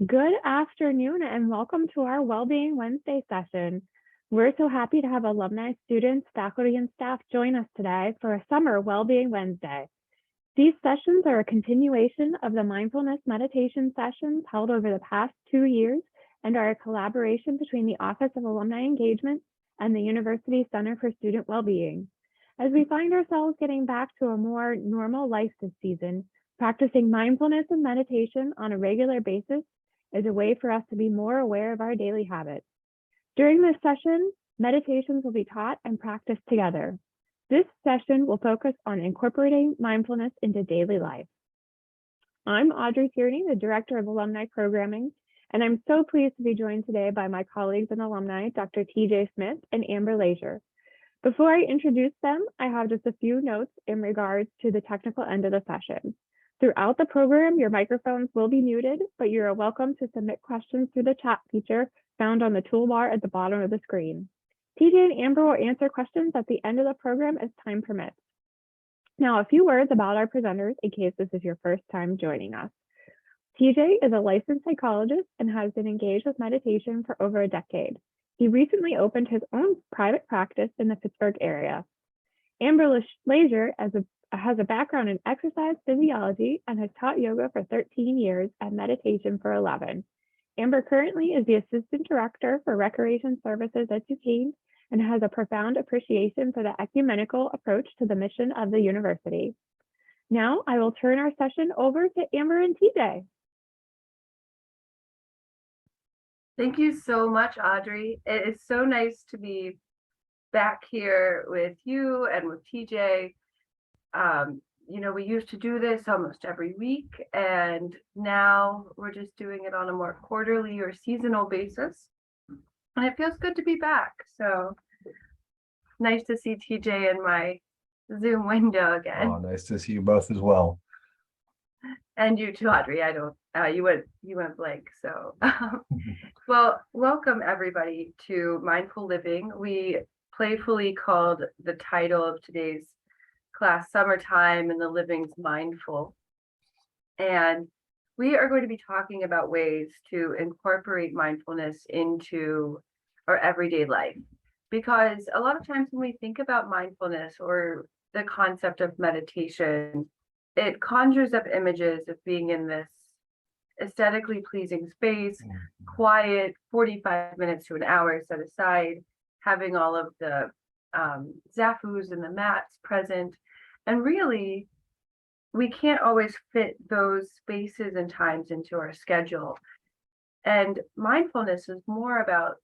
Good afternoon and welcome to our Wellbeing Wednesday session. We're so happy to have alumni, students, faculty, and staff join us today for a summer Wellbeing Wednesday. These sessions are a continuation of the mindfulness meditation sessions held over the past 2 years and are a collaboration between the Office of Alumni Engagement and the University Center for Student Wellbeing. As we find ourselves getting back to a more normal life this season, practicing mindfulness and meditation on a regular basis is a way for us to be more aware of our daily habits. During this session, meditations will be taught and practiced together. This session will focus on incorporating mindfulness into daily life. I'm Audrey Tierney, the Director of Alumni Programming, and I'm so pleased to be joined today by my colleagues and alumni, Dr. TJ Smith and Amber Leisure. Before I introduce them, I have just a few notes in regards to the technical end of the session. Throughout the program, your microphones will be muted, but you are welcome to submit questions through the chat feature found on the toolbar at the bottom of the screen. TJ and Amber will answer questions at the end of the program as time permits. Now, a few words about our presenters in case this is your first time joining us. TJ is a licensed psychologist and has been engaged with meditation for over a decade. He recently opened his own private practice in the Pittsburgh area. Amber Leisure has a background in exercise physiology and has taught yoga for 13 years and meditation for 11. Amber currently is the Assistant Director for Recreation Services at Duquesne and has a profound appreciation for the ecumenical approach to the mission of the university. Now I will turn our session over to Amber and TJ. Thank you so much, Audrey. It is so nice to be back here with you and with TJ. We used to do this almost every week, and now we're just doing it on a more quarterly or seasonal basis. And it feels good to be back. So nice to see TJ in my Zoom window again. Oh, nice to see you both as well. And you too, Audrey. I don't. You went blank. So, well, welcome everybody to Mindful Living. We playfully called the title of today's class "Summertime and the Living's Mindful," and we are going to be talking about ways to incorporate mindfulness into our everyday life. Because a lot of times when we think about mindfulness or the concept of meditation, it conjures up images of being in this aesthetically pleasing space, quiet, 45 minutes to an hour set aside, having all of the zafus and the mats present. And really, we can't always fit those spaces and times into our schedule. And mindfulness is more about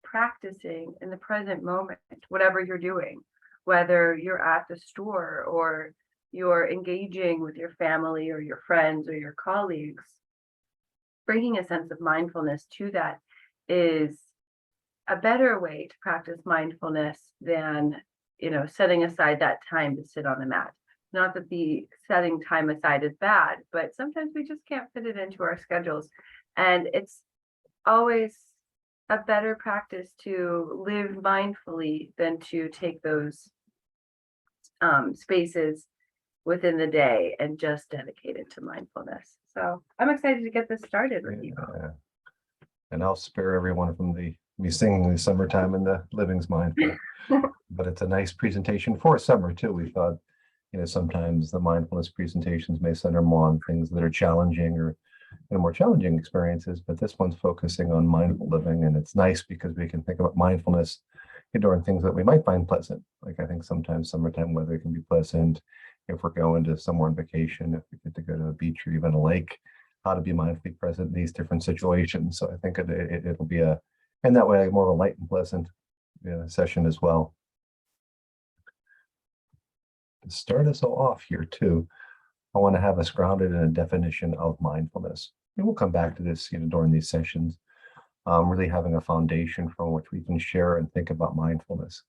practicing in the present moment, whatever you're doing, whether you're at the store or you're engaging with your family or your friends or your colleagues. Bringing a sense of mindfulness to that is a better way to practice mindfulness than, setting aside that time to sit on the mat. Not that the setting time aside is bad, but sometimes we just can't fit it into our schedules. And it's always a better practice to live mindfully than to take those spaces within the day and just dedicate it to mindfulness. So I'm excited to get this started with you. And I'll spare everyone from me singing the "Summertime and the Living's Mindful," but it's a nice presentation for summer too. We thought, sometimes the mindfulness presentations may center more on things that are challenging or more challenging experiences, but this one's focusing on mindful living, and it's nice because we can think about mindfulness during things that we might find pleasant. Like I think sometimes summertime weather can be pleasant. If we're going to somewhere on vacation, if we get to go to a beach or even a lake, how to be mindfully present in these different situations. So I think it'll be in that way, more of a light and pleasant session as well. To start us all off here too, I want to have us grounded in a definition of mindfulness. And we'll come back to this during these sessions, really having a foundation from which we can share and think about mindfulness.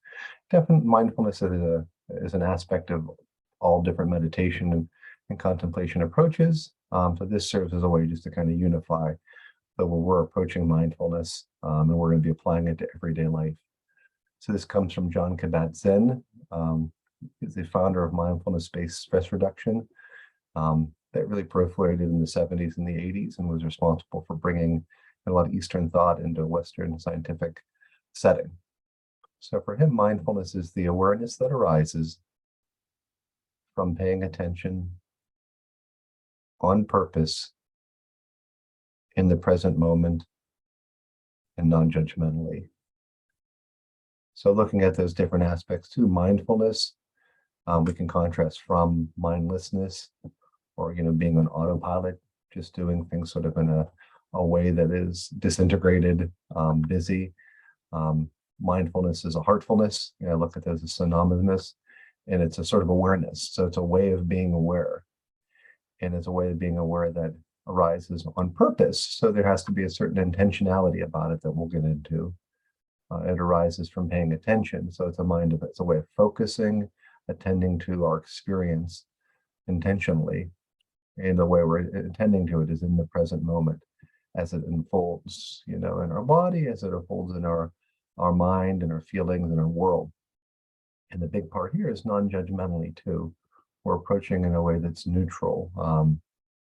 Definitely, mindfulness is an aspect of all different meditation and contemplation approaches. So this serves as a way just to kind of unify that when we're approaching mindfulness, and we're going to be applying it to everyday life. So this comes from Jon Kabat-Zinn. He's the founder of mindfulness-based stress reduction. that really proliferated in the 70s and the 80s and was responsible for bringing a lot of Eastern thought into a Western scientific setting. So for him, mindfulness is the awareness that arises from paying attention on purpose in the present moment and non-judgmentally. So looking at those different aspects too, mindfulness, we can contrast from mindlessness, or being on autopilot, just doing things sort of in a way that is disintegrated, busy. Mindfulness is a heartfulness. Look at those as synonymous, and it's a sort of awareness. So it's a way of being aware, and it's a way of being aware that arises on purpose. So there has to be a certain intentionality about it that we'll get into. It arises from paying attention. So it's a way of focusing, attending to our experience intentionally. And the way we're attending to it is in the present moment as it unfolds, in our body, as it unfolds in our mind and our feelings and our world. And the big part here is non-judgmentally too. We're approaching in a way that's neutral.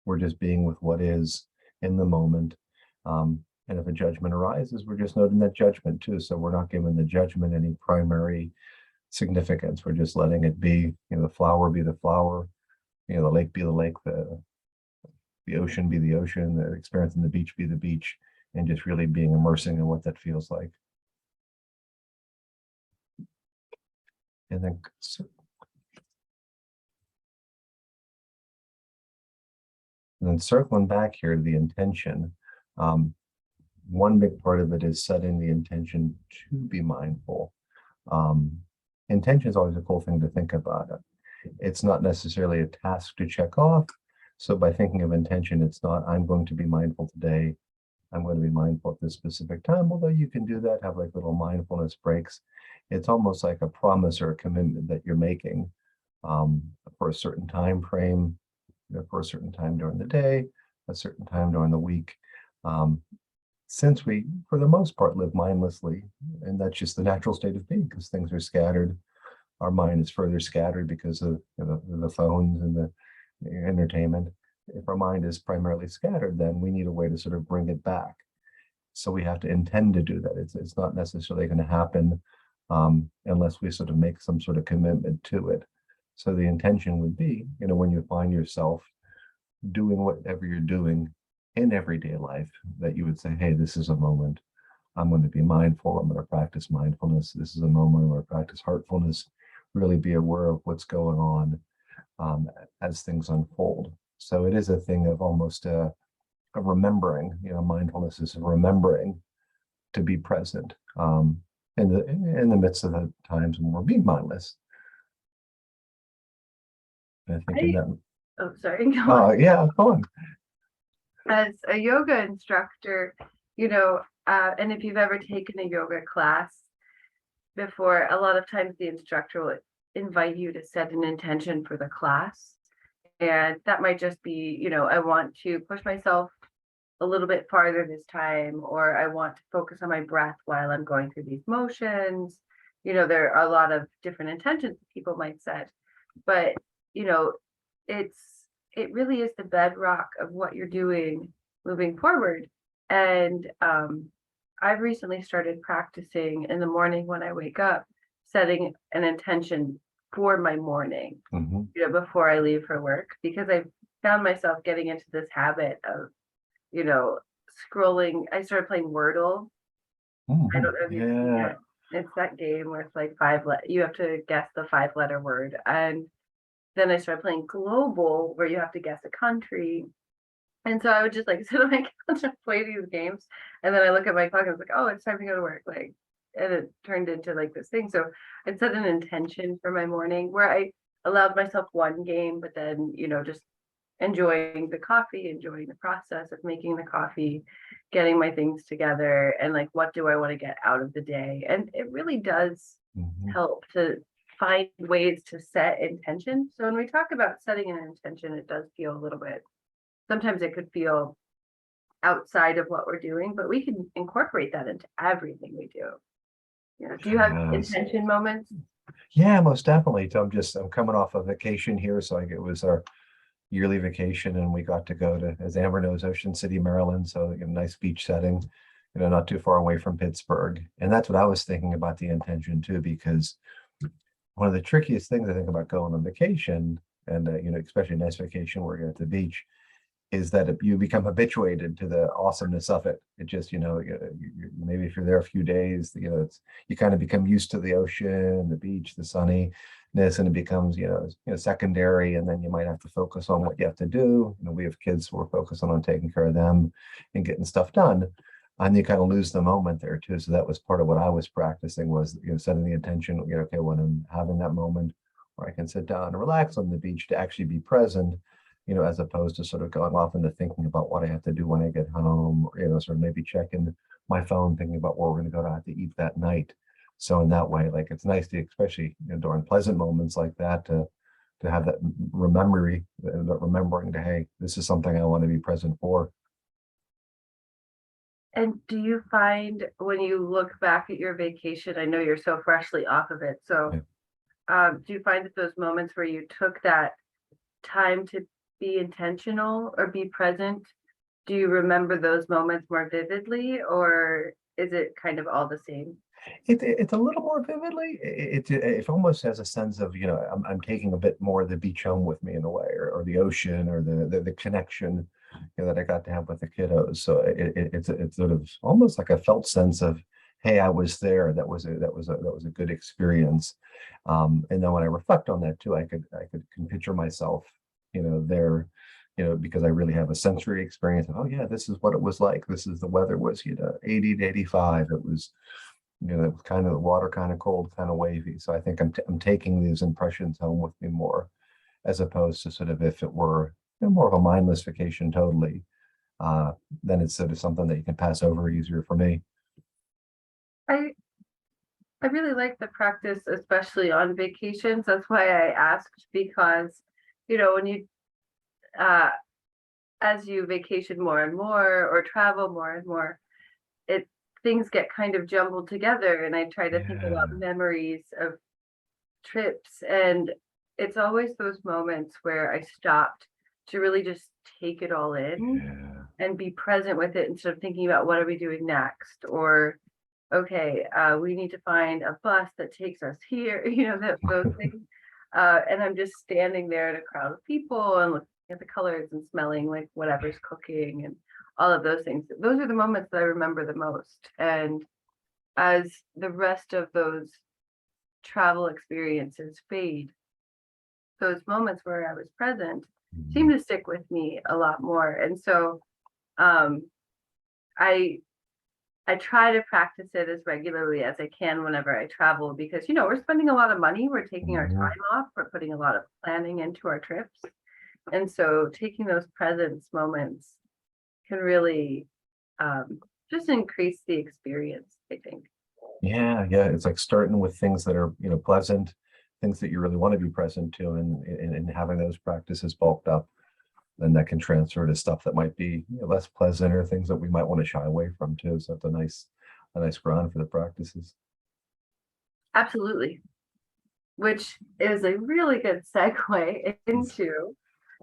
We're just being with what is in the moment. And if a judgment arises, we're just noting that judgment too. So we're not giving the judgment any primary significance. We're just letting it be, the flower be the flower, the lake be the lake, the ocean be the ocean, the experience on the beach be the beach, and just really being immersing in what that feels like. And then circling back here to the intention, one big part of it is setting the intention to be mindful. Intention is always a cool thing to think about. It's not necessarily a task to check off. So by thinking of intention, it's not, I'm going to be mindful today. I'm going to be mindful at this specific time, although you can do that, have like little mindfulness breaks. It's almost like a promise or a commitment that you're making for a certain time frame, for a certain time during the day, a certain time during the week. Since we, for the most part, live mindlessly, and that's just the natural state of being, because things are scattered. Our mind is further scattered because of the phones and the entertainment. If our mind is primarily scattered, then we need a way to sort of bring it back. So we have to intend to do that. It's not necessarily going to happen unless we sort of make some sort of commitment to it. So the intention would be, when you find yourself doing whatever you're doing in everyday life, that you would say, hey, this is a moment. I'm going to be mindful. I'm going to practice mindfulness. This is a moment where I practice heartfulness, really be aware of what's going on as things unfold. So it is a thing of almost a remembering, mindfulness is remembering to be present in the midst of the times when we're being mindless. And I think Oh, sorry. yeah, go on. As a yoga instructor, and if you've ever taken a yoga class before, a lot of times the instructor will invite you to set an intention for the class. And that might just be, I want to push myself a little bit farther this time, or I want to focus on my breath while I'm going through these motions. There are a lot of different intentions people might set, but, it really is the bedrock of what you're doing moving forward. And I've recently started practicing in the morning when I wake up, setting an intention for my morning, before I leave for work, because I found myself getting into this habit of, scrolling. I started playing Wordle. I don't know if you've seen it. It's that game where it's like you have to guess the 5-letter word. And then I started playing Global, where you have to guess a country. And so I would just sit on my couch and play these games. And then I look at my clock and I was like, oh, it's time to go to work. And it turned into this thing. So I set an intention for my morning where I allowed myself one game, but then, just enjoying the coffee, enjoying the process of making the coffee, getting my things together, and what do I want to get out of the day? And it really does help to find ways to set intention. So when we talk about setting an intention, it does feel a little bit, sometimes it could feel outside of what we're doing, but we can incorporate that into everything we do. Do you have intention moments? Yeah, most definitely. I'm coming off a vacation here, so it was our yearly vacation, and we got to go to, as Amber knows, Ocean City, Maryland. So a nice beach setting, not too far away from Pittsburgh. And that's what I was thinking about the intention too, because one of the trickiest things I think about going on vacation, and especially a nice vacation where you're at the beach, is that you become habituated to the awesomeness of it. It just, maybe if you're there a few days, you kind of become used to the ocean, the beach, the sunniness, and it becomes, secondary. And then you might have to focus on what you have to do. We have kids who are focusing on taking care of them and getting stuff done. And you kind of lose the moment there too. So that was part of what I was practicing, was, setting the intention, okay, when I'm having that moment where I can sit down and relax on the beach, to actually be present, as opposed to sort of going off into thinking about what I have to do when I get home, or, sort of maybe checking my phone, thinking about where we're going to go to eat that night. So in that way, like, it's nice to, especially during pleasant moments like that, to have that remembering to, hey, this is something I want to be present for. And do you find, when you look back at your vacation, I know you're so freshly off of it, so do you find that those moments where you took that time to be intentional or be present, do you remember those moments more vividly, or is it kind of all the same? It's a little more vividly. It almost has a sense of, I'm taking a bit more of the beach home with me in a way, or the ocean, or the connection, that I got to have with the kiddos. So it's sort of almost like a felt sense of, hey, I was there. That was a good experience. And then when I reflect on that too, I can picture myself, there, because I really have a sensory experience of, oh yeah, this is what it was like. This is, the weather was, 80 to 85. It was, it was kind of, the water kind of cold, kind of wavy. So I think I'm taking these impressions home with me more, as opposed to sort of, if it were, more of a mindless vacation totally, then it's sort of something that you can pass over easier for me. I I really like the practice, especially on vacations. That's why I asked, because when you as you vacation more and more, or travel more and more, things get kind of jumbled together, and I try to think about Yeah. memories of trips, and it's always those moments where I stopped to really just take it all in Yeah. and be present with it, instead of thinking about what are we doing next, or okay, we need to find a bus that takes us here, those things. And I'm just standing there in a crowd of people and looking at the colors and smelling like whatever's cooking and all of those things. Those are the moments that I remember the most. And as the rest of those travel experiences fade, those moments where I was present seem to stick with me a lot more. And so um, I I try to practice it as regularly as I can whenever I travel, because we're spending a lot of money, we're taking our Mhm. time off, we're putting a lot of planning into our trips. And so taking those presence moments can really just increase the experience, I think. Yeah, yeah. It's like starting with things that are, pleasant, things that you really want to be present to, and having those practices bulked up, then that can transfer to stuff that might be, less pleasant, or things that we might want to shy away from too. So it's a nice ground for the practices. Absolutely. Which is a really good segue into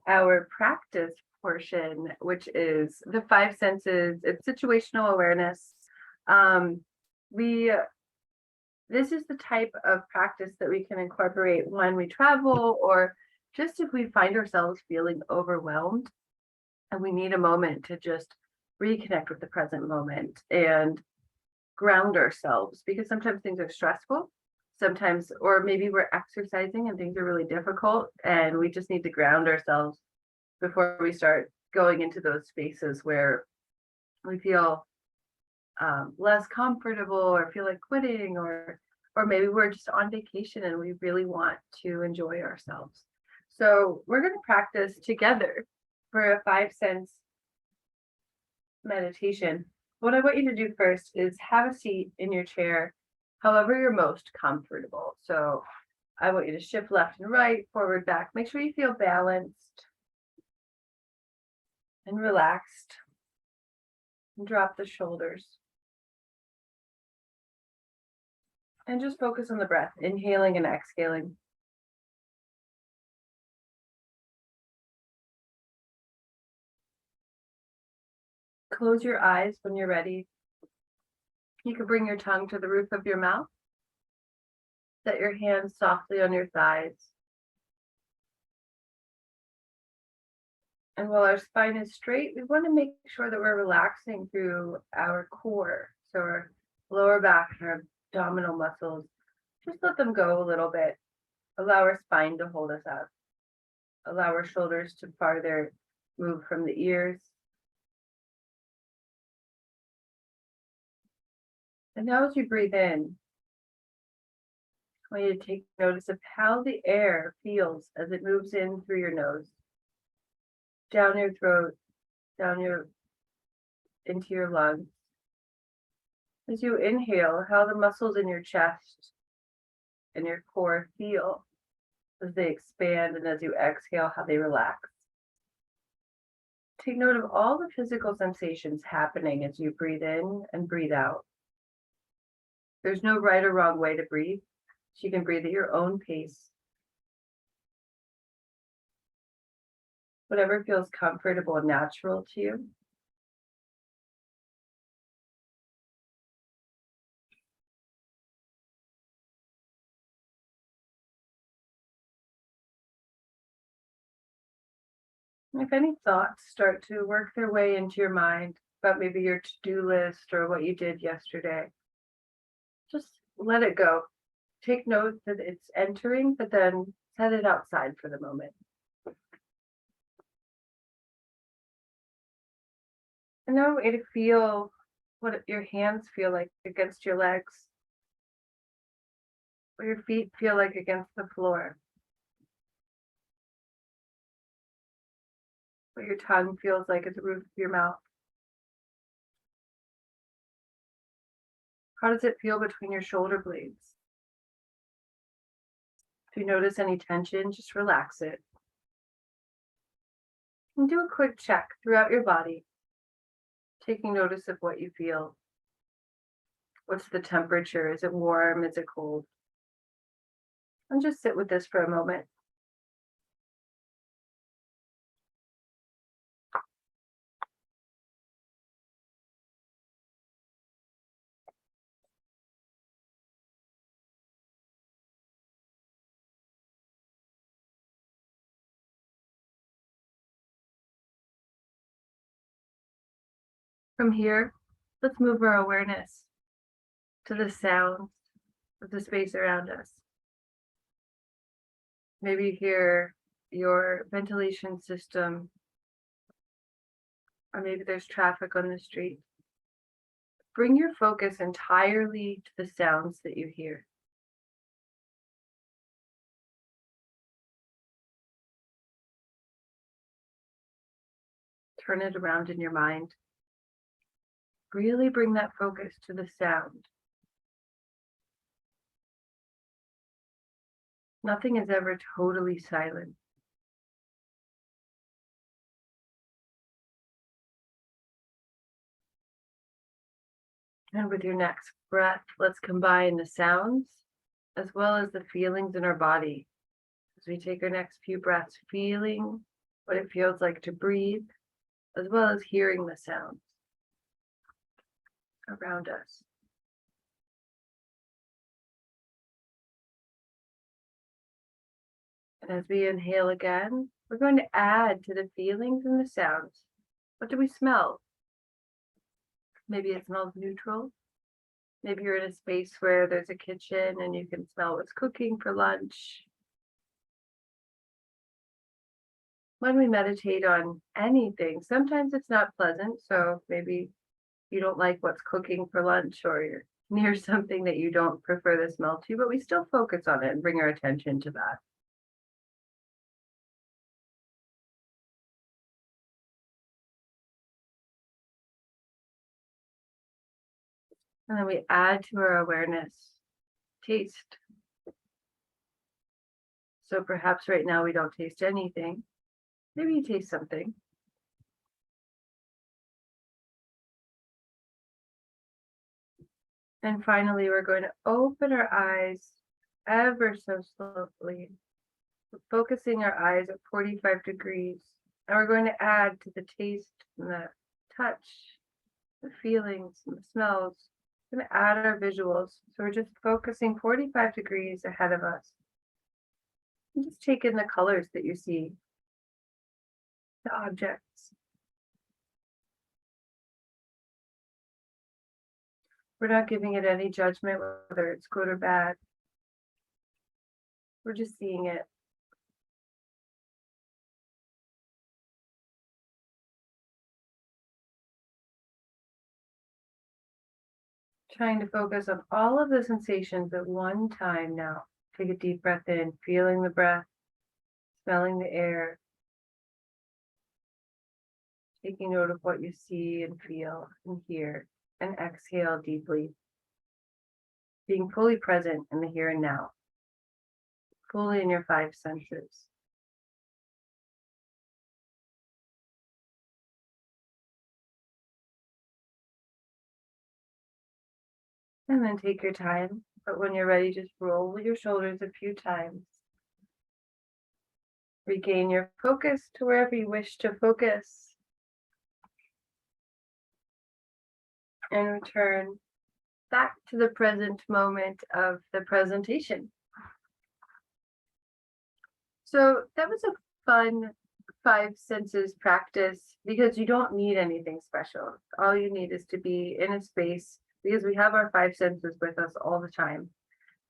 our practice portion, which is the five senses. It's situational awareness. Um, we this is the type of practice that we can incorporate when we travel, or just if we find ourselves feeling overwhelmed and we need a moment to just reconnect with the present moment and ground ourselves, because sometimes things are stressful, sometimes, or maybe we're exercising and things are really difficult, and we just need to ground ourselves before we start going into those spaces where we feel less comfortable, or feel like quitting, or maybe we're just on vacation and we really want to enjoy ourselves. So we're going to practice together for a 5 sense meditation. What I want you to do first is have a seat in your chair, however you're most comfortable. So I want you to shift left and right, forward, back. Make sure you feel balanced and relaxed. And drop the shoulders. And just focus on the breath, inhaling and exhaling. Close your eyes when you're ready. You can bring your tongue to the roof of your mouth. Set your hands softly on your thighs. And while our spine is straight, we want to make sure that we're relaxing through our core. So our lower back and our abdominal muscles, just let them go a little bit. Allow our spine to hold us up. Allow our shoulders to farther move from the ears. And now as you breathe in, I want you to take notice of how the air feels as it moves in through your nose, down your throat, into your lungs. As you inhale, how the muscles in your chest and your core feel as they expand, and as you exhale, how they relax. Take note of all the physical sensations happening as you breathe in and breathe out. There's no right or wrong way to breathe. So you can breathe at your own pace. Whatever feels comfortable and natural to you. And if any thoughts start to work their way into your mind about maybe your to-do list or what you did yesterday, just let it go. Take note that it's entering, but then set it outside for the moment. And now I want you to feel what your hands feel like against your legs, what your feet feel like against the floor, what your tongue feels like at the roof of your mouth. How does it feel between your shoulder blades? If you notice any tension, just relax it. And do a quick check throughout your body, taking notice of what you feel. What's the temperature? Is it warm? Is it cold? And just sit with this for a moment. From here, let's move our awareness to the sounds of the space around us. Maybe you hear your ventilation system, or maybe there's traffic on the street. Bring your focus entirely to the sounds that you hear. Turn it around in your mind. Really bring that focus to the sound. Nothing is ever totally silent. And with your next breath, let's combine the sounds as well as the feelings in our body. As we take our next few breaths, feeling what it feels like to breathe, as well as hearing the sounds around us. And as we inhale again, we're going to add to the feelings and the sounds. What do we smell? Maybe it smells neutral. Maybe you're in a space where there's a kitchen and you can smell what's cooking for lunch. When we meditate on anything, sometimes it's not pleasant. So maybe you don't like what's cooking for lunch, or you're near something that you don't prefer the smell to, but we still focus on it and bring our attention to that. And then we add to our awareness taste. So perhaps right now we don't taste anything. Maybe you taste something. And finally, we're going to open our eyes ever so slowly, focusing our eyes at 45 degrees. And we're going to add to the taste and the touch the feelings and the smells. We're going to add our visuals. So we're just focusing 45 degrees ahead of us. And just take in the colors that you see, the objects. We're not giving it any judgment, whether it's good or bad. We're just seeing it. Trying to focus on all of the sensations at one time now. Take a deep breath in, feeling the breath, smelling the air, taking note of what you see and feel and hear, and exhale deeply. Being fully present in the here and now, fully in your 5 senses. And then take your time, but when you're ready, just roll your shoulders a few times. Regain your focus to wherever you wish to focus. And return back to the present moment of the presentation. So that was a fun 5 senses practice because you don't need anything special. All you need is to be in a space because we have our 5 senses with us all the time.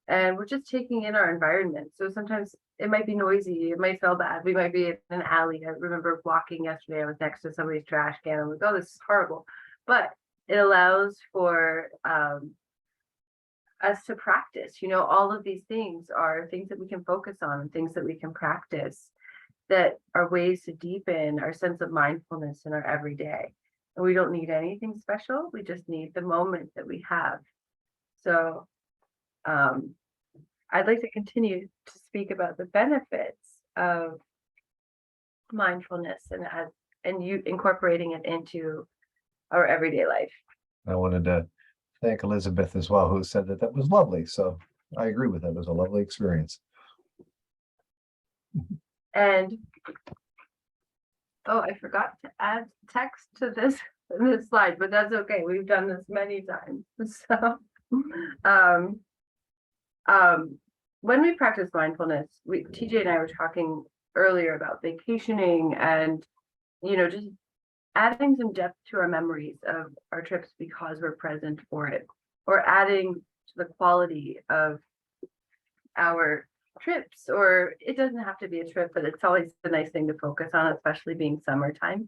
And we're just taking in our environment. So sometimes it might be noisy, it might smell bad. We might be in an alley. I remember walking yesterday, I was next to somebody's trash can. I'm like, oh, this is horrible. But it allows for us to practice. You know, all of these things are things that we can focus on and things that we can practice that are ways to deepen our sense of mindfulness in our everyday. And we don't need anything special. We just need the moment that we have. So I'd like to continue to speak about the benefits of mindfulness and you incorporating it into our everyday life. I wanted to thank Elizabeth as well, who said that was lovely. So I agree with that. It was a lovely experience. And oh, I forgot to add text to this slide, but that's okay. We've done this many times. So when we practice mindfulness, TJ and I were talking earlier about vacationing and, you know, just adding some depth to our memories of our trips because we're present for it, or adding to the quality of our trips. Or it doesn't have to be a trip, but it's always a nice thing to focus on, especially being summertime.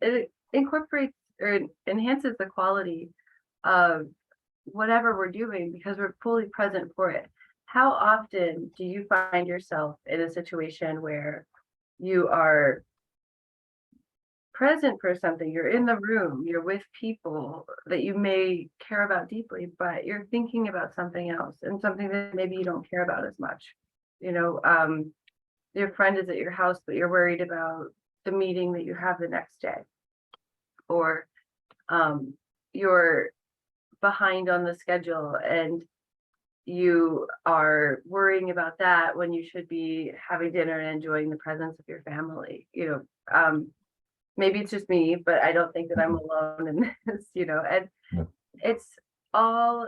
It incorporates or enhances the quality of whatever we're doing because we're fully present for it. How often do you find yourself in a situation where you are present for something, you're in the room, you're with people that you may care about deeply, but you're thinking about something else and something that maybe you don't care about as much? You know, your friend is at your house, but you're worried about the meeting that you have the next day, or you're behind on the schedule and you are worrying about that when you should be having dinner and enjoying the presence of your family. You know, maybe it's just me, but I don't think that I'm alone in this, you know, and No. it's all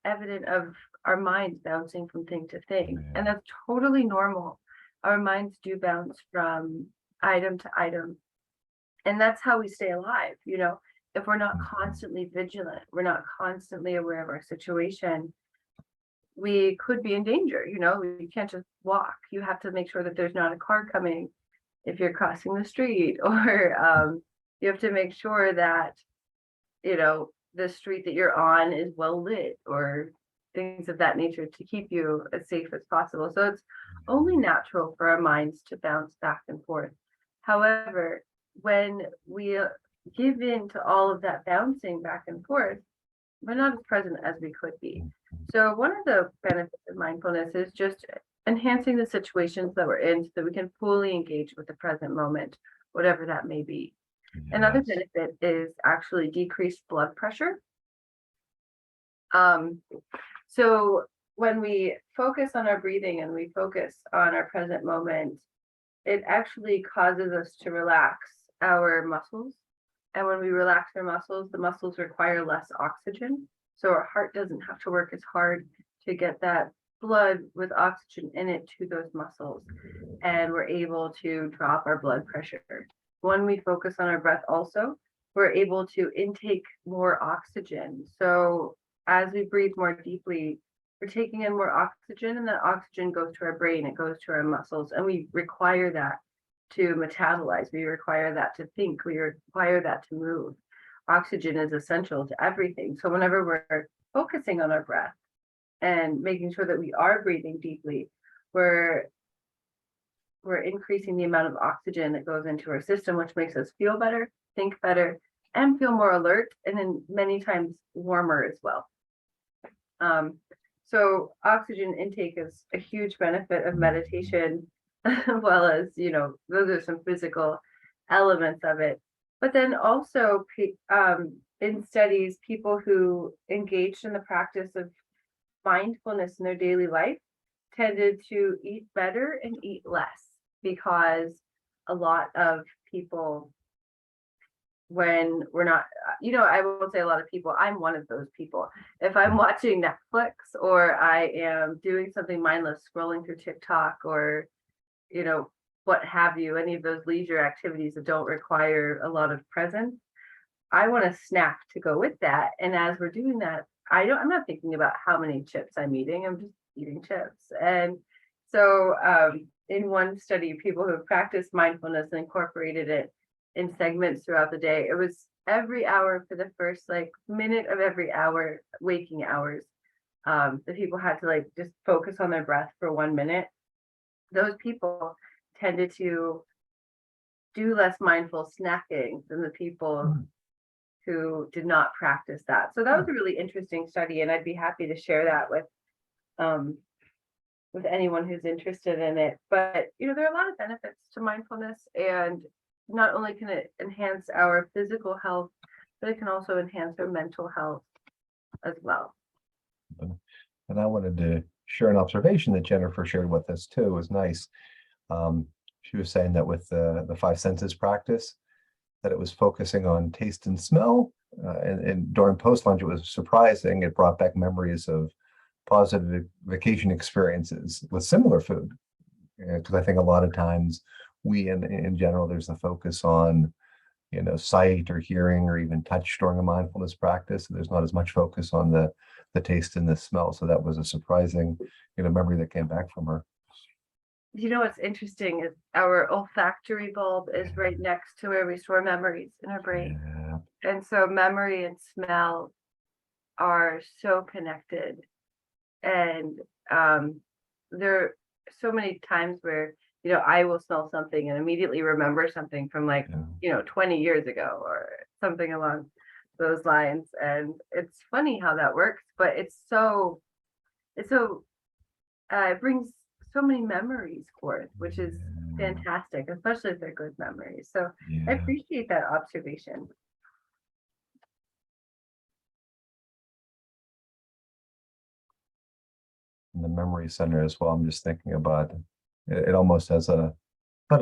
evident of our minds bouncing from thing to thing. Yeah. And that's totally normal. Our minds do bounce from item to item. And that's how we stay alive, you know. If we're not constantly vigilant, we're not constantly aware of our situation, we could be in danger. You know, you can't just walk. You have to make sure that there's not a car coming if you're crossing the street, or you have to make sure that, you know, the street that you're on is well lit, or things of that nature to keep you as safe as possible. So it's only natural for our minds to bounce back and forth. However, when we give in to all of that bouncing back and forth, we're not as present as we could be. So one of the benefits of mindfulness is just enhancing the situations that we're in so that we can fully engage with the present moment, whatever that may be. Yes. Another benefit is actually decreased blood pressure. So when we focus on our breathing and we focus on our present moment, it actually causes us to relax our muscles And when we relax our muscles, the muscles require less oxygen. So our heart doesn't have to work as hard to get that blood with oxygen in it to those muscles. And we're able to drop our blood pressure. When we focus on our breath also, we're able to intake more oxygen. So as we breathe more deeply, we're taking in more oxygen, and that oxygen goes to our brain, it goes to our muscles, and we require that to metabolize. We require that to think. We require that to move. Oxygen is essential to everything. So whenever we're focusing on our breath and making sure that we are breathing deeply, we're increasing the amount of oxygen that goes into our system, which makes us feel better, think better, and feel more alert, and then many times warmer as well. So oxygen intake is a huge benefit of meditation, as well as, those are some physical elements of it. But then also in studies, people who engaged in the practice of mindfulness in their daily life tended to eat better and eat less, because a lot of people, when we're not, I will say a lot of people, I'm one of those people. If I'm watching Netflix, or I am doing something mindless, scrolling through TikTok, or, what have you, any of those leisure activities that don't require a lot of presence, I want a snack to go with that. And as we're doing that, I'm not thinking about how many chips I'm eating. I'm just eating chips. And so in one study, people who have practiced mindfulness and incorporated it in segments throughout the day, it was every hour for the first minute of every hour, waking hours, the people had to just focus on their breath for 1 minute. Those people tended to do less mindful snacking than the people who did not practice that. So that was a really interesting study, and I'd be happy to share that with anyone who's interested in it. But there are a lot of benefits to mindfulness, and not only can it enhance our physical health, but it can also enhance our mental health as well. And I wanted to share an observation that Jennifer shared with us too. It was nice. She was saying that with the five senses practice, that it was focusing on taste and smell. And during post-lunch, it was surprising. It brought back memories of positive vacation experiences with similar food. Because I think a lot of times we, in general, there's a focus on, sight or hearing or even touch during a mindfulness practice. There's not as much focus on the taste and the smell. So that was a surprising, memory that came back from her. What's interesting is our olfactory bulb is right next to where we store memories in our brain. Yeah. And so memory and smell are so connected. And there are so many times where, I will smell something and immediately remember something from 20 years ago or something along those lines. And it's funny how that works, but it brings so many memories forth, which is fantastic, especially if they're good memories. So I appreciate that observation. In the memory center as well, I'm just thinking about it almost has a bit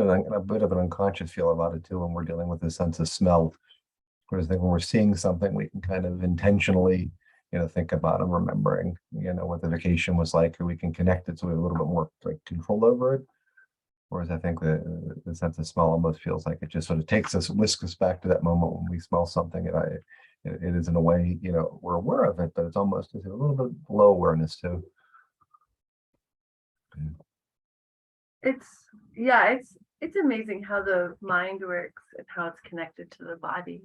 of an unconscious feel about it too when we're dealing with the sense of smell. Whereas I think when we're seeing something, we can kind of intentionally think about and remembering, what the vacation was like, or we can connect it so we have a little bit more control over it. Whereas I think the sense of smell almost feels like it just sort of whisks us back to that moment when we smell something. And it is in a way, we're aware of it, but it's almost a little bit below awareness too. It's amazing how the mind works and how it's connected to the body.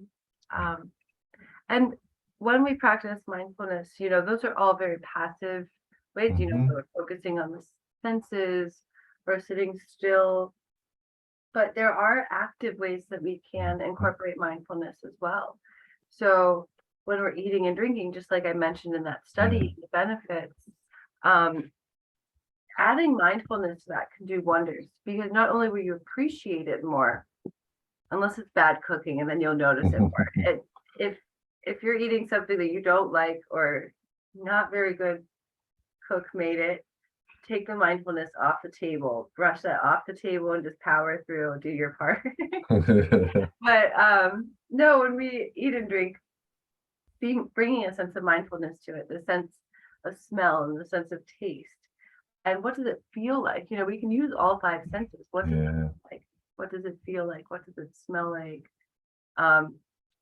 And when we practice mindfulness, those are all very passive ways, we're focusing on the senses or sitting still. But there are active ways that we can incorporate mindfulness as well. So when we're eating and drinking, just like I mentioned in that study, the benefits, adding mindfulness to that can do wonders, because not only will you appreciate it more, unless it's bad cooking, and then you'll notice it more. If you're eating something that you don't like or not very good cook made it, take the mindfulness off the table, brush that off the table, and just power through, do your part. But no, when we eat and drink, bringing a sense of mindfulness to it, the sense of smell and the sense of taste. And what does it feel like? You know, we can use all five senses. What does it Yeah. feel like? What does it feel like? What does it smell like? Um,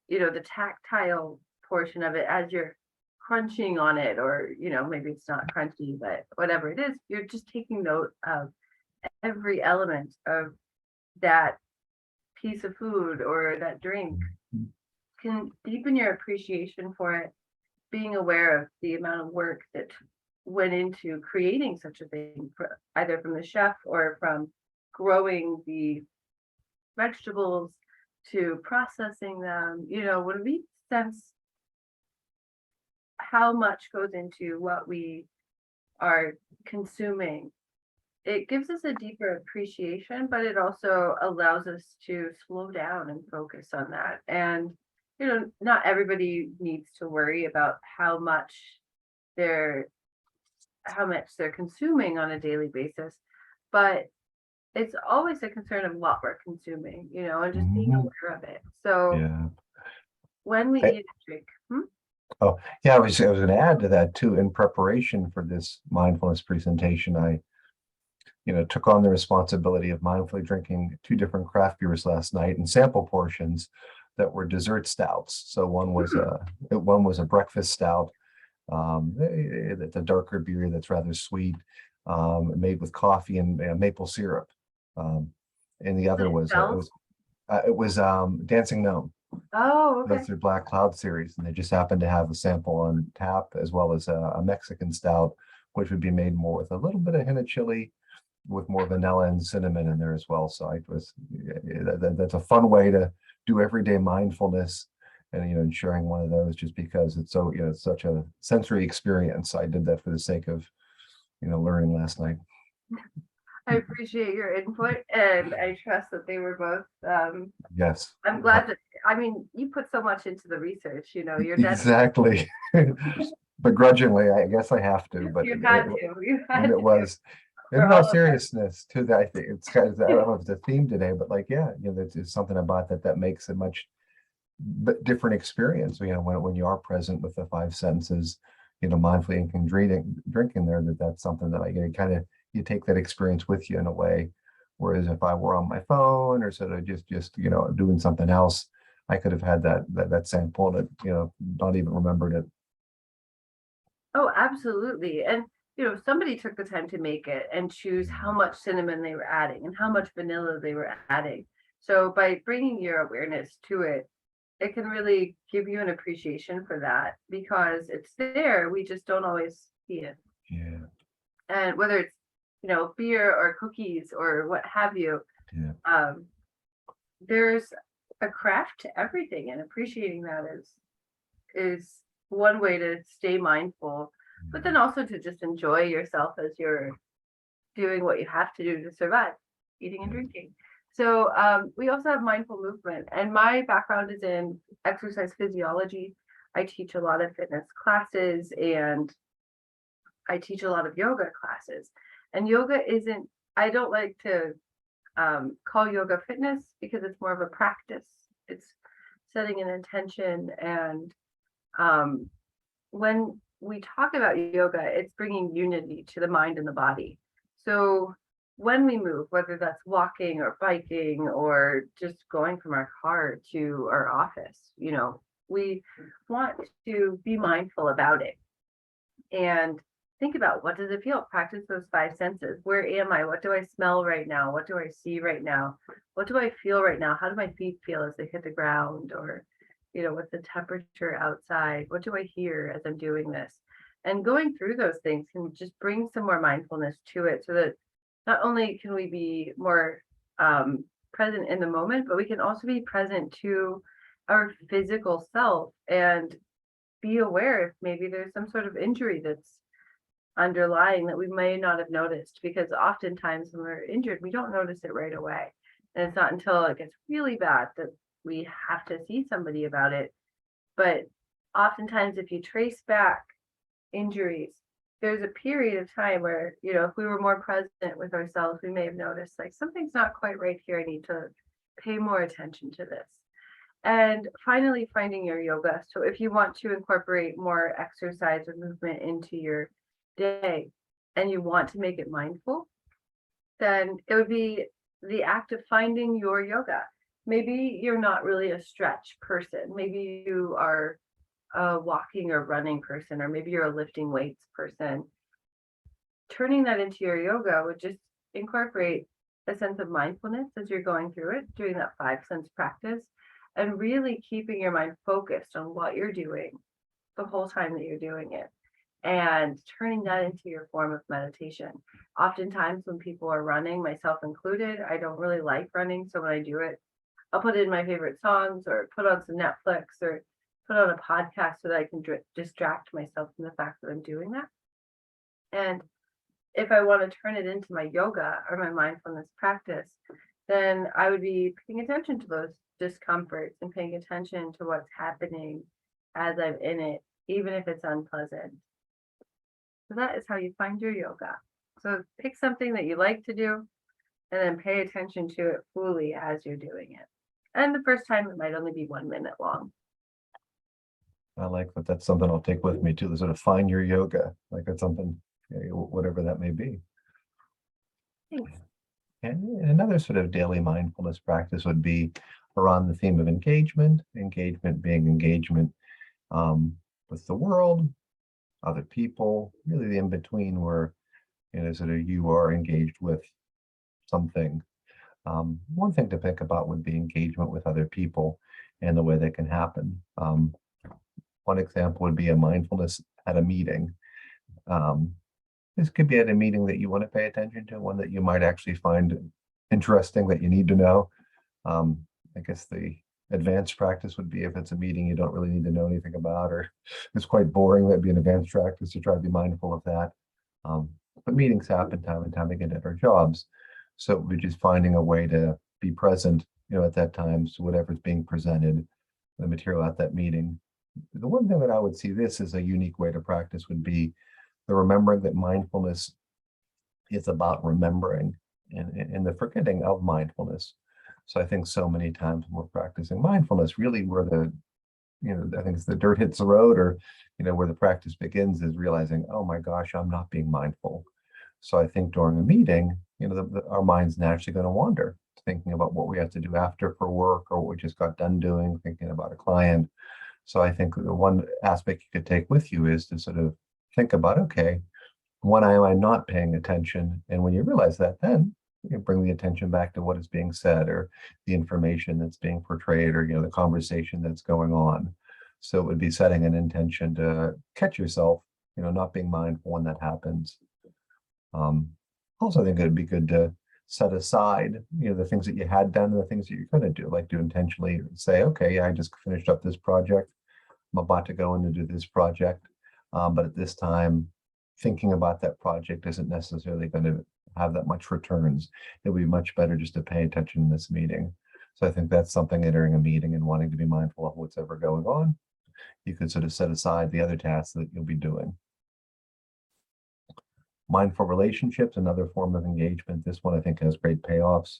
you know, the tactile portion of it as you're crunching on it, or, you know, maybe it's not crunchy, but whatever it is, you're just taking note of every element of that piece of food or that drink. Can deepen your appreciation for it, being aware of the amount of work that went into creating such a thing, either from the chef or from growing the vegetables to processing them. You know, when we sense how much goes into what we are consuming, it gives us a deeper appreciation, but it also allows us to slow down and focus on that. And, you know, not everybody needs to worry about how much they're consuming on a daily basis, but it's always a concern of what we're consuming, you know, and just being aware of it. So Yeah. when we I- eat and drink, Oh, yeah, I was going to add to that too. In preparation for this mindfulness presentation, I, took on the responsibility of mindfully drinking 2 different craft beers last night in sample portions that were dessert stouts. So one was a breakfast stout. It's a darker beer that's rather sweet, made with coffee and maple syrup. And the other was Dancing Gnome. oh, okay. That's their Black Cloud series, and they just happened to have a sample on tap, as well as a Mexican stout, which would be made more with a little bit of hint of chili, with more vanilla and cinnamon in there as well. So that's a fun way to do everyday mindfulness, and sharing one of those, just because it's so it's such a sensory experience. I did that for the sake of learning last night. I appreciate your input, and I trust that they were both. Yes, I'm glad that, I mean, you put so much into the research, you know, you're exactly. Begrudgingly, I guess I have to, but you had to, and it was. For In all all of us. seriousness, too, that I think it's kind of, I don't know if it's a theme today, but like, yeah, there's something about that makes a much different experience. When you are present with the 5 senses, mindfully and drinking there, that's something that I kind of, you take that experience with you in a way. Whereas if I were on my phone or sort of just doing something else, I could have had that sample and not even remembered it. Oh, absolutely. And, you know, somebody took the time to make it and choose how much cinnamon they were adding and how much vanilla they were adding. So by bringing your awareness to it, it can really give you an appreciation for that, because it's there. We just don't always see it. Yeah, And whether it's, you know, beer or cookies or what have you, yeah, there's a craft to everything, and appreciating that is one way to stay mindful, but then also to just enjoy yourself as you're doing what you have to do to survive, eating and drinking. So we also have mindful movement, and my background is in exercise physiology. I teach a lot of fitness classes, and I teach a lot of yoga classes. And yoga isn't, I don't like to call yoga fitness, because it's more of a practice. It's setting an intention, and when we talk about yoga, it's bringing unity to the mind and the body. So when we move, whether that's walking or biking or just going from our car to our office, you know, we want to be mindful about it and think about, what does it feel? Practice those 5 senses. Where am I? What do I smell right now? What do I see right now? What do I feel right now? How do my feet feel as they hit the ground? Or, you know, what's the temperature outside? What do I hear as I'm doing this? And going through those things can just bring some more mindfulness to it, so that not only can we be more present in the moment, but we can also be present to our physical self and be aware if maybe there's some sort of injury that's underlying that we may not have noticed, because oftentimes when we're injured, we don't notice it right away. And it's not until it gets really bad that we have to see somebody about it. But oftentimes, if you trace back injuries, there's a period of time where, you know, if we were more present with ourselves, we may have noticed, like, something's not quite right here. I need to pay more attention to this. And finally, finding your yoga. So if you want to incorporate more exercise or movement into your day and you want to make it mindful, then it would be the act of finding your yoga. Maybe you're not really a stretch person. Maybe you are a walking or running person, or maybe you're a lifting weights person. Turning that into your yoga would just incorporate a sense of mindfulness as you're going through it, doing that 5 sense practice, and really keeping your mind focused on what you're doing the whole time that you're doing it, and turning that into your form of meditation. Oftentimes, when people are running, myself included, I don't really like running. So when I do it, I'll put in my favorite songs or put on some Netflix or put on a podcast so that I can distract myself from the fact that I'm doing that. And if I want to turn it into my yoga or my mindfulness practice, then I would be paying attention to those discomforts and paying attention to what's happening as I'm in it, even if it's unpleasant. So that is how you find your yoga. So pick something that you like to do and then pay attention to it fully as you're doing it. And the first time it might only be 1 minute long. I like that. That's something I'll take with me too. To sort of find your yoga, like that's something, whatever that may be. Thanks. And another sort of daily mindfulness practice would be around the theme of engagement. Engagement being engagement with the world, other people, really the in between where sort of you are engaged with something. One thing to think about would be engagement with other people and the way that can happen. One example would be a mindfulness at a meeting. This could be at a meeting that you want to pay attention to, one that you might actually find interesting that you need to know. I guess the advanced practice would be if it's a meeting you don't really need to know anything about, or it's quite boring, that'd be an advanced practice to try to be mindful of that. But meetings happen time and time again at our jobs. So we're just finding a way to be present, at that time. So whatever's being presented, the material at that meeting. The one thing that I would see this as a unique way to practice would be the remembering that mindfulness is about remembering and the forgetting of mindfulness. So I think so many times when we're practicing mindfulness, really where I think it's the dirt hits the road, or, where the practice begins is realizing, oh my gosh, I'm not being mindful. So I think during a meeting, our mind's naturally going to wander, thinking about what we have to do after for work or what we just got done doing, thinking about a client. So I think the one aspect you could take with you is to sort of think about, okay, when am I not paying attention? And when you realize that, then you bring the attention back to what is being said or the information that's being portrayed or, the conversation that's going on. So it would be setting an intention to catch yourself, not being mindful when that happens. Also, I think it'd be good to set aside, the things that you had done and the things that you're going to do, like to intentionally say, okay, I just finished up this project. I'm about to go in and do this project. But at this time, thinking about that project isn't necessarily going to have that much returns. It would be much better just to pay attention in this meeting. So I think that's something entering a meeting and wanting to be mindful of what's ever going on. You could sort of set aside the other tasks that you'll be doing. Mindful relationships, another form of engagement. This one I think has great payoffs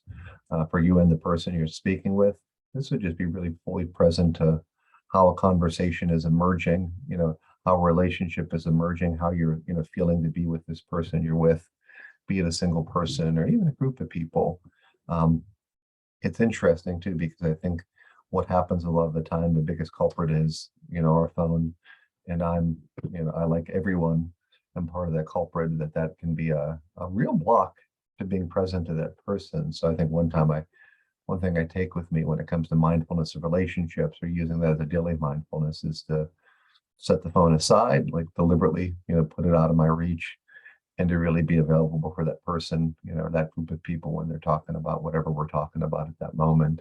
for you and the person you're speaking with. This would just be really fully present to how a conversation is emerging, how a relationship is emerging, how you're, feeling to be with this person you're with, be it a single person or even a group of people. It's interesting too, because I think what happens a lot of the time, the biggest culprit is, our phone. And I like everyone. I'm part of that culprit, that can be a real block to being present to that person. So I think one thing I take with me when it comes to mindfulness of relationships or using that as a daily mindfulness is to set the phone aside, like deliberately, put it out of my reach, and to really be available for that person, that group of people when they're talking about whatever we're talking about at that moment.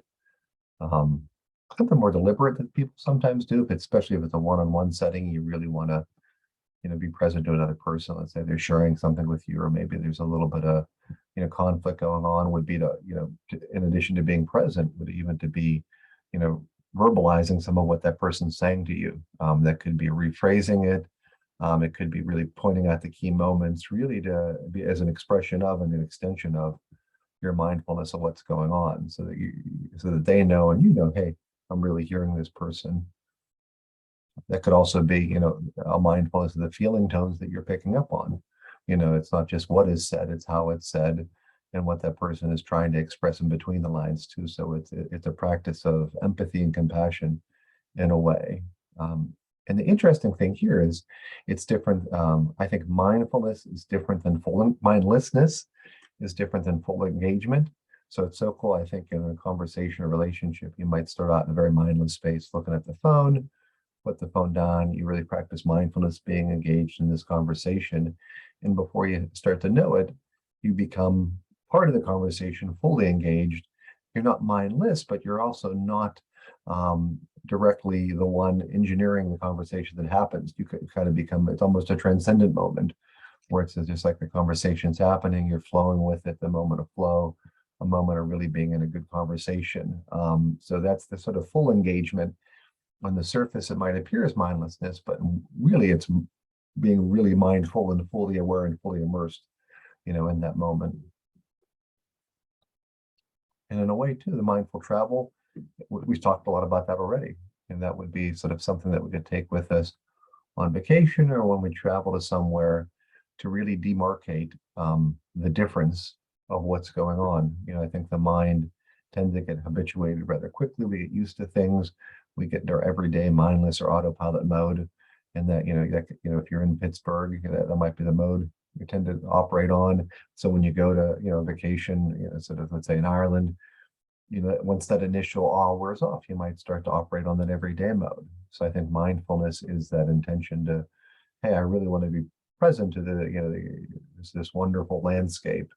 Something more deliberate that people sometimes do, especially if it's a one-on-one setting, you really want to, be present to another person. Let's say they're sharing something with you, or maybe there's a little bit of, conflict going on, would be to, in addition to being present, would even to be, verbalizing some of what that person's saying to you. That could be rephrasing it. It could be really pointing out the key moments, really to be as an expression of and an extension of your mindfulness of what's going on, so that they know and hey, I'm really hearing this person. That could also be, a mindfulness of the feeling tones that you're picking up on. It's not just what is said, it's how it's said and what that person is trying to express in between the lines too. So it's a practice of empathy and compassion in a way. And the interesting thing here is it's different. I think mindfulness is different than mindlessness is different than full engagement. So it's so cool. I think in a conversation or relationship, you might start out in a very mindless space, looking at the phone, put the phone down, you really practice mindfulness, being engaged in this conversation. And before you start to know it, you become part of the conversation, fully engaged. You're not mindless, but you're also not directly the one engineering the conversation that happens. You kind of become, it's almost a transcendent moment where it's just like the conversation's happening, you're flowing with it, the moment of flow, a moment of really being in a good conversation. So that's the sort of full engagement. On the surface, it might appear as mindlessness, but really it's being really mindful and fully aware and fully immersed, in that moment. And in a way too, the mindful travel, we've talked a lot about that already. And that would be sort of something that we could take with us on vacation or when we travel to somewhere to really demarcate the difference of what's going on. I think the mind tends to get habituated rather quickly. We get used to things. We get in our everyday mindless or autopilot mode. And that, if you're in Pittsburgh, that might be the mode you tend to operate on. So when you go to, vacation, sort of, let's say in Ireland, once that initial awe wears off, you might start to operate on that everyday mode. So I think mindfulness is that intention to, hey, I really want to be present to this wonderful landscape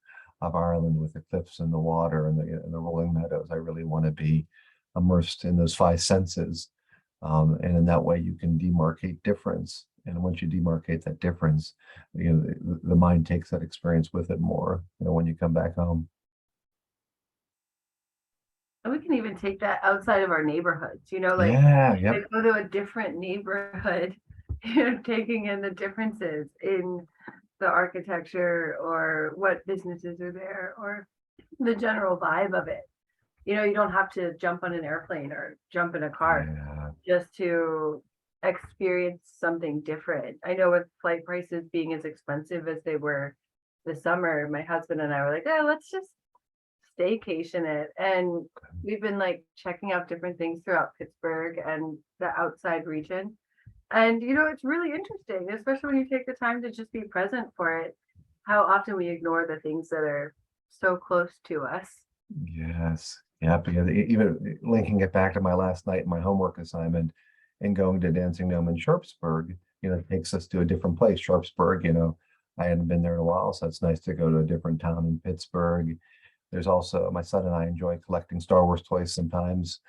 of Ireland with the cliffs and the water and the rolling meadows. I really want to be immersed in those five senses. And in that way, you can demarcate difference. And once you demarcate that difference, the mind takes that experience with it more, when you come back home. And we can even take that outside of our neighborhoods, Yeah, yep. like go to a different neighborhood, taking in the differences in the architecture or what businesses are there or the general vibe of it. You don't have to jump on an airplane or jump in a car just to experience something different. I know with flight prices being as expensive as they were this summer, my husband and I were like, oh, let's just staycation it. And we've been like checking out different things throughout Pittsburgh and the outside region. And, it's really interesting, especially when you take the time to just be present for it, how often we ignore the things that are so close to us. Yes. Yeah. Because even linking it back to my last night, my homework assignment and going to Dancing Gnome in Sharpsburg, it takes us to a different place. Sharpsburg, I hadn't been there in a while, so it's nice to go to a different town in Pittsburgh. There's also, my son and I enjoy collecting Star Wars toys sometimes.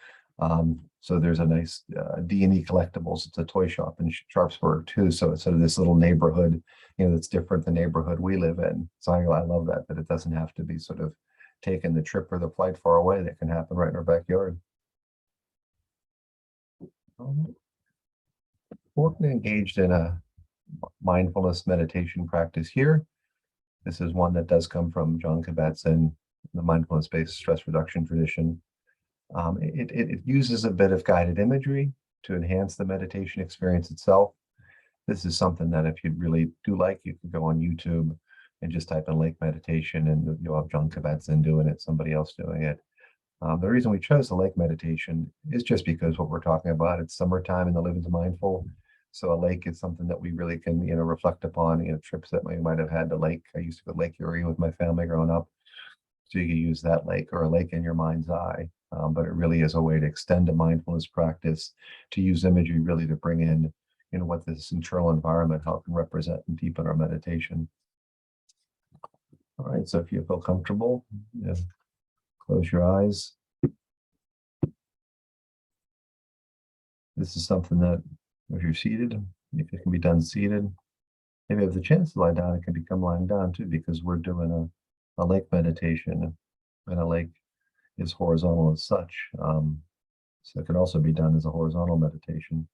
So there's a nice D&E collectibles. It's a toy shop in Sharpsburg too. So it's sort of this little neighborhood, that's different than the neighborhood we live in. So I love that it doesn't have to be sort of taking the trip or the flight far away. That can happen right in our backyard. We're engaged in a mindfulness meditation practice here. This is one that does come from Jon Kabat-Zinn, the mindfulness-based stress reduction tradition. It uses a bit of guided imagery to enhance the meditation experience itself. This is something that if you really do like, you can go on YouTube and just type in lake meditation and you'll have Jon Kabat-Zinn doing it, somebody else doing it. The reason we chose the lake meditation is just because what we're talking about, it's summertime and the living's mindful. So a lake is something that we really can, reflect upon, trips that we might have had to lake. I used to go to Lake Erie with my family growing up. So you can use that lake or a lake in your mind's eye. But it really is a way to extend a mindfulness practice, to use imagery really to bring in, what this internal environment, how it can represent and deepen our meditation. All right, so if you feel comfortable, close your eyes. This is something that if you're seated, if it can be done seated, if you have the chance to lie down, it can become lying down too, because we're doing a lake meditation, and a lake is horizontal as such. So it can also be done as a horizontal meditation.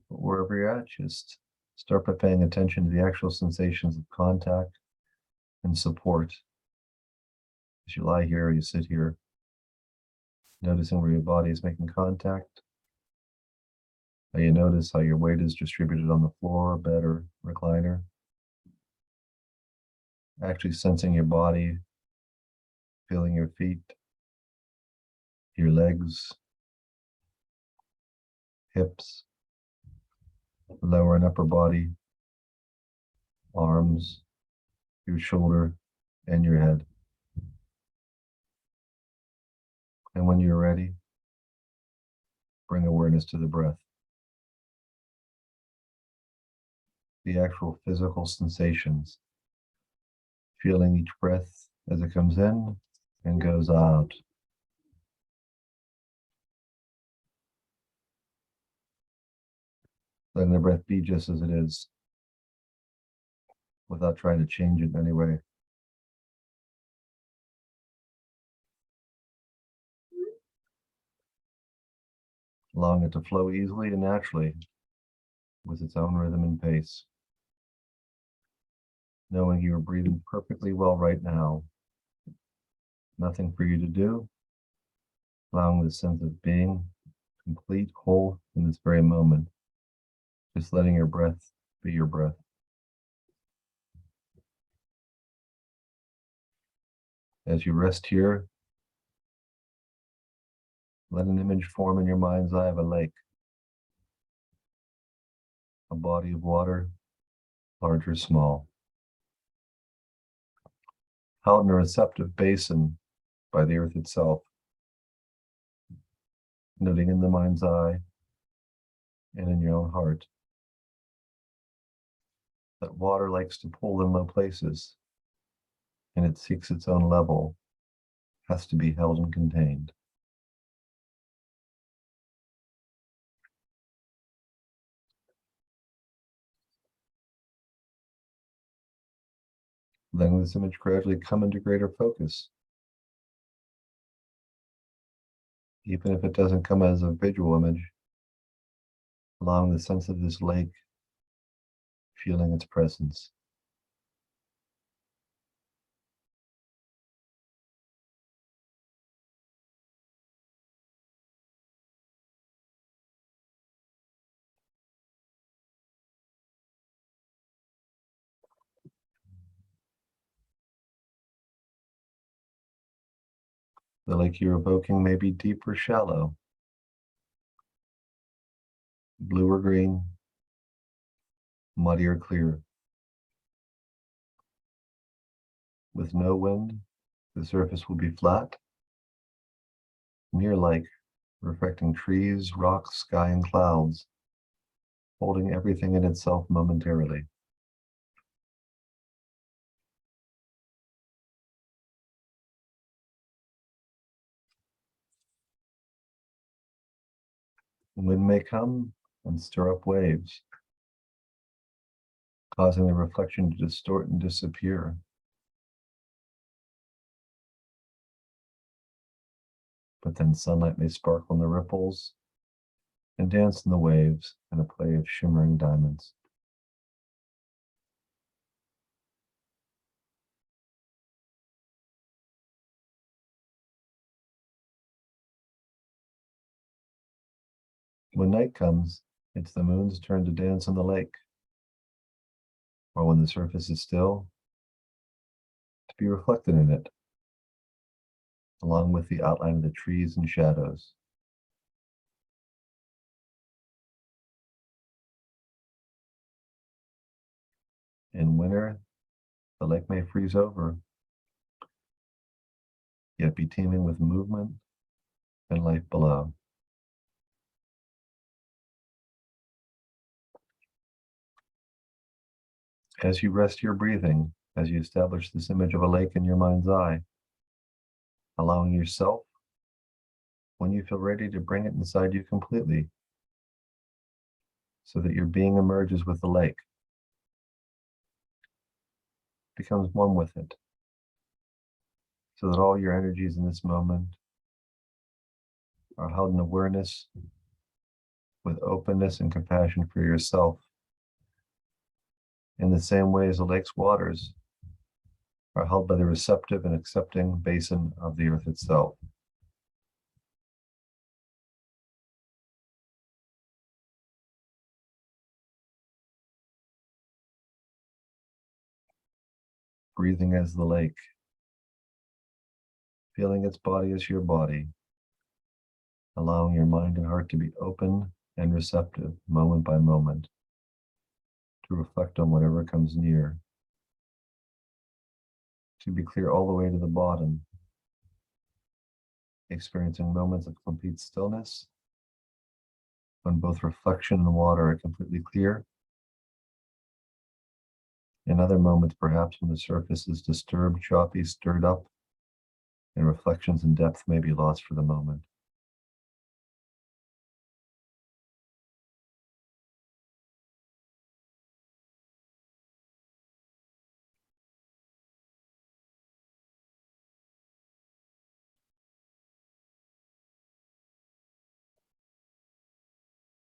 But wherever you're at, just start by paying attention to the actual sensations of contact and support as you lie here or you sit here. Noticing where your body is making contact. How you notice how your weight is distributed on the floor, bed, or recliner. Actually sensing your body, feeling your feet, your legs, hips, lower and upper body, arms, your shoulder, and your head. And when you're ready, bring awareness to the breath. The actual physical sensations, feeling each breath as it comes in and goes out. Letting the breath be just as it is, without trying to change it in any way. Allowing it to flow easily and naturally with its own rhythm and pace. Knowing you are breathing perfectly well right now. Nothing for you to do. Allowing the sense of being complete, whole in this very moment. Just letting your breath be your breath. As you rest here, let an image form in your mind's eye of a lake, a body of water, large or small, held in a receptive basin by the earth itself, noting in the mind's eye and in your own heart that water likes to pull in low places, and it seeks its own level, has to be held and contained. Letting this image gradually come into greater focus. Even if it doesn't come as a visual image, allowing the sense of this lake, feeling its presence. The lake you're evoking may be deep or shallow, blue or green, muddy or clear. With no wind, the surface will be flat, mirror-like, reflecting trees, rocks, sky, and clouds, holding everything in itself momentarily. Wind may come and stir up waves, causing the reflection to distort and disappear. But then sunlight may sparkle in the ripples and dance in the waves in a play of shimmering diamonds. When night comes, it's the moon's turn to dance on the lake, or when the surface is still, to be reflected in it, along with the outline of the trees and shadows. In winter, the lake may freeze over, yet be teeming with movement and life below. As you rest your breathing, as you establish this image of a lake in your mind's eye, allowing yourself, when you feel ready, to bring it inside you completely, so that your being emerges with the lake, becomes one with it, so that all your energies in this moment are held in awareness with openness and compassion for yourself, in the same way as the lake's waters are held by the receptive and accepting basin of the earth itself. breathing as the lake, feeling its body as your body, allowing your mind and heart to be open and receptive moment by moment, to reflect on whatever comes near, to be clear all the way to the bottom, experiencing moments of complete stillness, when both reflection and water are completely clear, and other moments perhaps when the surface is disturbed, choppy, stirred up, and reflections and depth may be lost for the moment.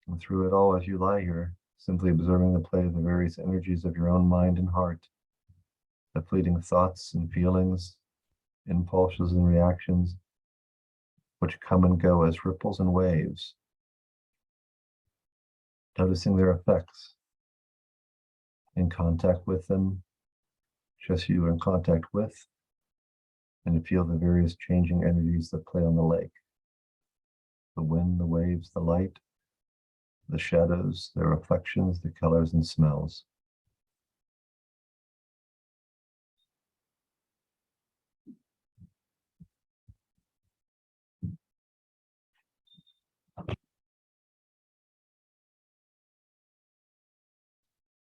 And through it all, as you lie here, simply observing the play of the various energies of your own mind and heart, the fleeting thoughts and feelings, impulses and reactions, which come and go as ripples and waves, noticing their effects, in contact with them, just you are in contact with, and feel the various changing energies that play on the lake. The wind, the waves, the light, the shadows, their reflections, the colors and smells.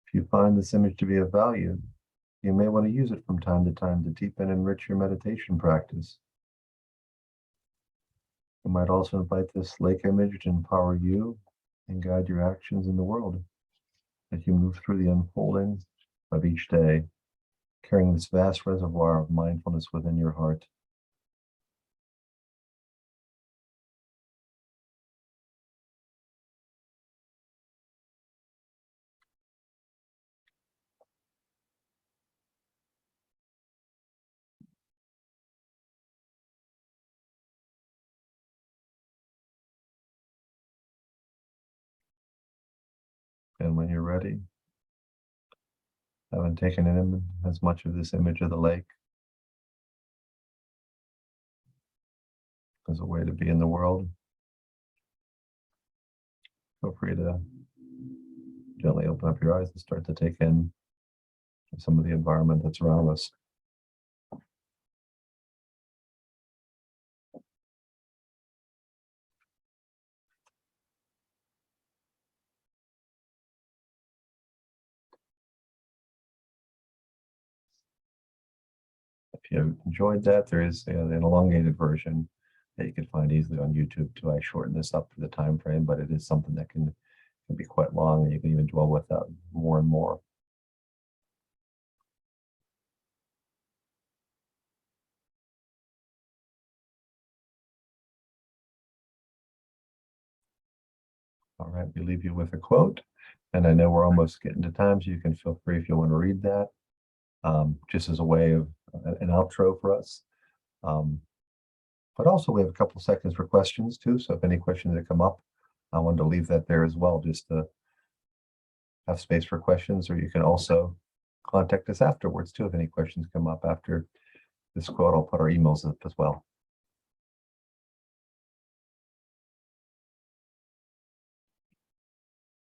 If you find this image to be of value, you may want to use it from time to time to deepen and enrich your meditation practice. You might also invite this lake image to empower you and guide your actions in the world as you move through the unfolding of each day, carrying this vast reservoir of mindfulness within your heart. And when you're ready, having taken in as much of this image of the lake as a way to be in the world, feel free to gently open up your eyes and start to take in some of the environment that's around us. If you enjoyed that, there is an elongated version that you can find easily on YouTube too. I shortened this up for the time frame, but it is something that can be quite long, and you can even dwell with that more and more. All right, we leave you with a quote, and I know we're almost getting to time, so you can feel free if you want to read that, just as a way of an outro for us. But also we have a couple of seconds for questions too, so if any questions that come up, I wanted to leave that there as well, just to have space for questions, or you can also contact us afterwards too if any questions come up after this quote. I'll put our emails up as well.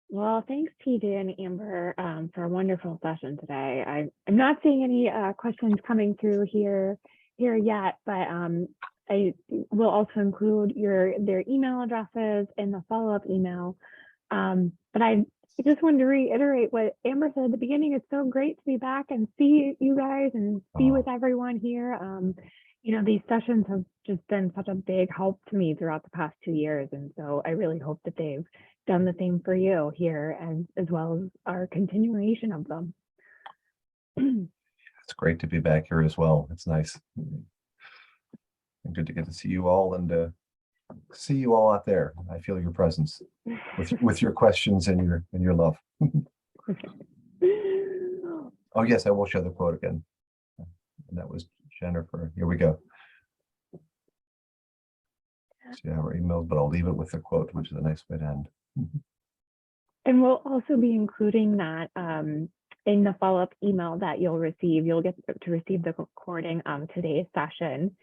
Well, thanks, TJ and Amber, for a wonderful session today. I'm not seeing any questions coming through here yet, but I will also include their email addresses in the follow-up email. But I just wanted to reiterate what Amber said at the beginning. It's so great to be back and see you guys and be with everyone here. You know, these sessions have just been such a big help to me throughout the past 2 years. And so I really hope that they've done the same for you here, and as well as our continuation of them. It's great to be back here as well. It's nice and good to get to see you all, and see you all out there. I feel your presence with your questions and your love. Oh yes, I will show the quote again. And that was Jennifer. Here we go. So you have our emails, but I'll leave it with the quote, which is a nice way to end. And we'll also be including that in the follow-up email that you'll receive. You'll get to receive the recording of today's session.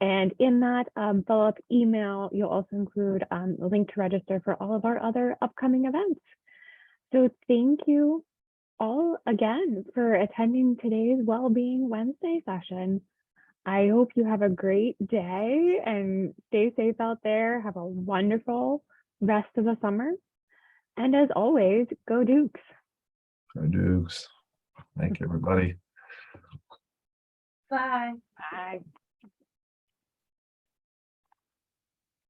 And in that follow-up email, you'll also include a link to register for all of our other upcoming events. So thank you all again for attending today's Wellbeing Wednesday session. I hope you have a great day and stay safe out there. Have a wonderful rest of the summer. And as always, go Dukes. Go Dukes. Thank you, everybody. Bye. Bye.